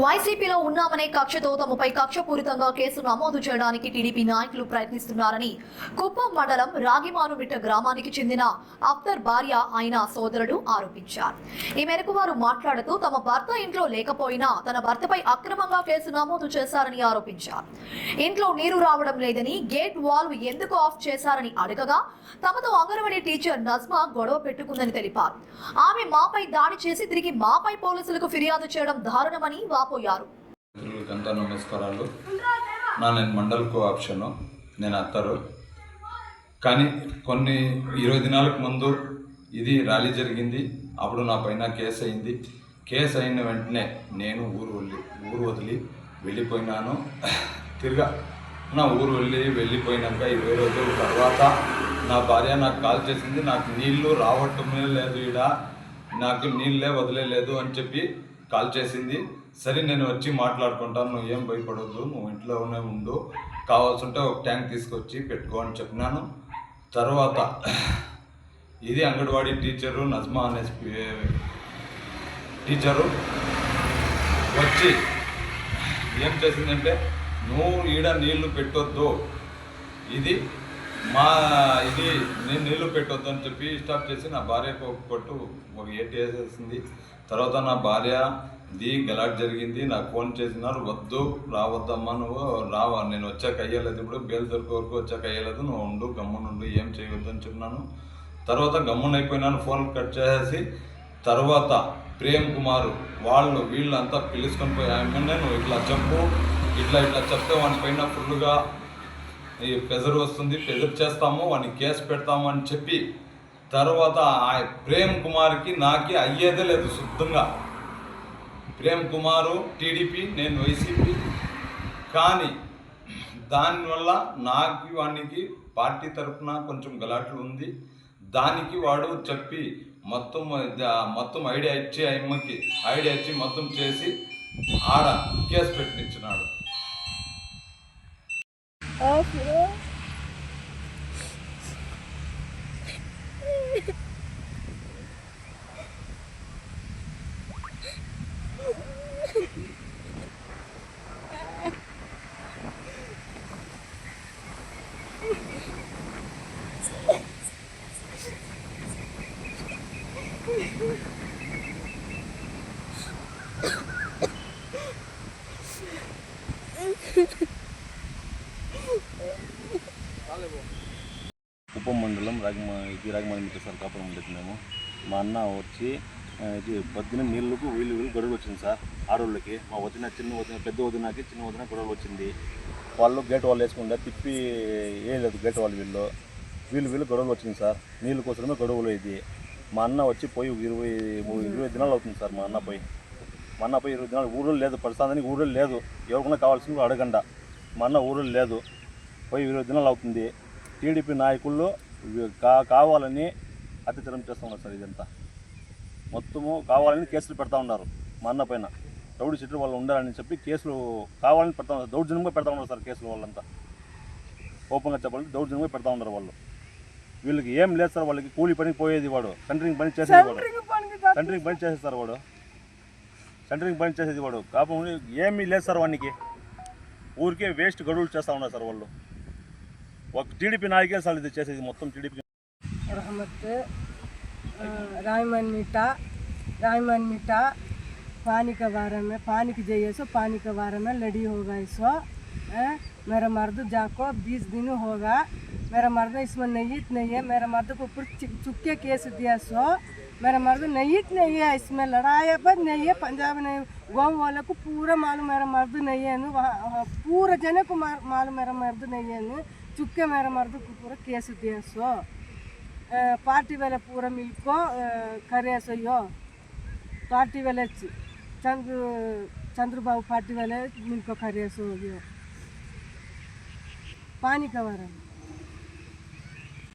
వైసీపీలో ఉన్నామనే కక్షతో తమపై కక్షపూరితంగా కేసు నమోదు చేయడానికి టీడీపీ నాయకులు ప్రయత్నిస్తున్నారని కుప్పం మండలం రాగిమానుమిట్ట గ్రామానికి చెందిన అఫ్తర్ భార్య అయిన సోదరుడు ఆరోపించారు. ఈ మేరకు వారు మాట్లాడుతూ తమ భర్త ఇంట్లో లేకపోయినా తన భర్తపై అక్రమంగా కేసు నమోదు చేశారని ఆరోపించారు. ఇంట్లో నీరు రావడం లేదని గేట్ వాల్వ్ ఎందుకు ఆఫ్ చేశారని అడగగా తమతో అంగన్వాడీ టీచర్ నజ్మా గొడవ పెట్టుకుందని తెలిపారు. ఆమె మాపై దాడి చేసి తిరిగి మాపై పోలీసులకు ఫిర్యాదు చేయడం దారుణమని వాపోయారు. నమస్కారాలు. నేను మండల్ కోఆప్షన్, నేను అత్తరు. కానీ కొన్ని 20 దినాలకు ముందు ఇది ర్యాలీ జరిగింది. అప్పుడు నా పైన కేసు అయింది. కేసు అయిన వెంటనే నేను ఊరు వదిలి వెళ్ళిపోయినాను. తిరిగా నా ఊరు వెళ్ళిపోయినాక 20 రోజుల తర్వాత నా భార్య నాకు కాల్ చేసింది. నాకు నీళ్లు రావటమే లేదు, నాకు నీళ్ళే వదిలేదు అని చెప్పి కాల్ చేసింది. సరే నేను వచ్చి మాట్లాడుకుంటాను, నువ్వు ఏం భయపడవద్దు, నువ్వు ఇంట్లోనే ఉండు, కావాల్సి ఉంటే ఒక ట్యాంక్ తీసుకొచ్చి పెట్టుకో అని చెప్పినాను. తర్వాత ఇది అంగన్వాడీ టీచరు నజ్మా అనే టీచరు వచ్చి ఏం చేసిందంటే, నువ్వు ఈడ నీళ్లు పెట్టొద్దు, నేను నీళ్లు పెట్టొద్దు అని చెప్పి స్టాప్ చేసి నా భార్యకు కొట్టు ఒక ఏటి వేసేసింది. తర్వాత నా భార్య గలాట్ జరిగింది. నాకు ఫోన్ చేసినారు, వద్దు రావద్దమ్మా, నువ్వు రావా, నేను వచ్చాక అయ్యలేదు, ఇప్పుడు బేలు దొరికి వరకు వచ్చాక అయ్యలేదు, నువ్వు ఉండు, గమ్మునుండు, ఏం చేయవద్దు అని చెప్పినాను. తర్వాత గమ్మునైపోయినాను, ఫోన్ కట్ చేసేసి తర్వాత ప్రేమ్ కుమార్ వీళ్ళంతా పిలుచుకొని పోయి ఆమెనే, నువ్వు ఇట్లా చెప్పు, ఇట్లా చెప్తే వాని పైన ఫుల్గా ఈ ప్రెజర్ వస్తుంది, ప్రెజర్ చేస్తాము, వాడిని కేసు పెడతాము అని చెప్పి తర్వాత ప్రేమ్ కుమార్కి నాకి అయ్యేదే లేదు శుద్ధంగా. ప్రేమ్ కుమారు టీడీపీ, నేను వైసీపీ. కానీ దానివల్ల నాకు వానికి పార్టీ తరఫున కొంచెం గలాట్లు ఉంది. దానికి వాడు చెప్పి మొత్తం ఐడియా ఇచ్చి అమ్మకి ఐడియా ఇచ్చి మొత్తం చేసి ఆడ కేసు పెట్టించినాడు. కుప్పం మండలం రాగిమానుమిట్ట సార్ కాపురం ఉండేది మేము. మా అన్న వచ్చి పొద్దున నీళ్ళకు వీళ్ళు గొడవలు వచ్చింది సార్. ఆడోళ్ళకి మా పెద్ద వదినకి చిన్న వదిన గొడవలు వచ్చింది. వాళ్ళు గేట్ వాళ్ళు వేసుకుంటే తిప్పి వేయలేదు గేట్ వాళ్ళు, వీళ్ళు గొడవలు వచ్చింది సార్. నీళ్ళ కోసమే గొడవలు ఇది. మా అన్న వచ్చి పోయి 20 దినాలు అవుతుంది సార్. మా అన్న పోయి 20 దినాలు ఊళ్ళో లేదు, ప్రస్తుతానికి ఊళ్ళో లేదు. ఎవరికైనా కావాల్సింది అడగండా. మా అన్న ఊళ్ళో లేదు, పోయి 20 దినాలు అవుతుంది. టీడీపీ నాయకులు కావాలని అత్యాచారం చేస్తూ ఉన్నారు సార్. ఇదంతా మొత్తము కావాలని కేసులు పెడతా ఉన్నారు మా అన్న పైన. రౌడీ చెట్లు వాళ్ళు ఉండాలని చెప్పి కేసులు కావాలని పెడతా ఉన్నారు, దౌర్జన్యంగా పెడతా ఉన్నారు సార్. కేసులు వాళ్ళంతా ఓపెన్గా చెప్పాలంటే దౌర్జన్యంగా పెడతా ఉన్నారు వాళ్ళు. వీళ్ళకి ఏం లేదు సార్. వాళ్ళకి కూలి పనికి పోయేది వాడు, సెంటరింగ్ పని చేసేది వాడు, సెంటరింగ్ పని చేసేది వాడు. కాకపోతే ఏమీ లేదు సార్ వానికి. ఊరికే వేస్ట్ గడువులు చేస్తూ ఉన్నారు సార్ వాళ్ళు. ఒక టీడీపీ నాయకే సార్ ఇది చేసేది, మొత్తం టీడీపీ. रहमत रायमनमिट्टा पानी के बारे में, पानी की जाइए सो पानी के बारे में लड़ी होगा इसो। मेरा मर्द जाको 20 दिन होगा, मेरा मर्द इसमें नईत नहीं है। मेरा मर्द को ऊपर चुपके केस दिया सो, मेरा मर्द नईत नहीं है, इसमें लड़ाई पर नहीं है। पंजाब नहीं, गाँव वालों को पूरा मालूम मेरा मर्द नहीं है, वहाँ पूरा जने को मालूम मेरा मर्द नहीं है। चुपके मेरा मर्द को पूरा केस दिया सो। पार्टी वाले पूरा मिलको करे सो यो, पार्टी वाले चंद्रबाबू पार्टी वाले मिलको करे सो यो पानी का बारे में।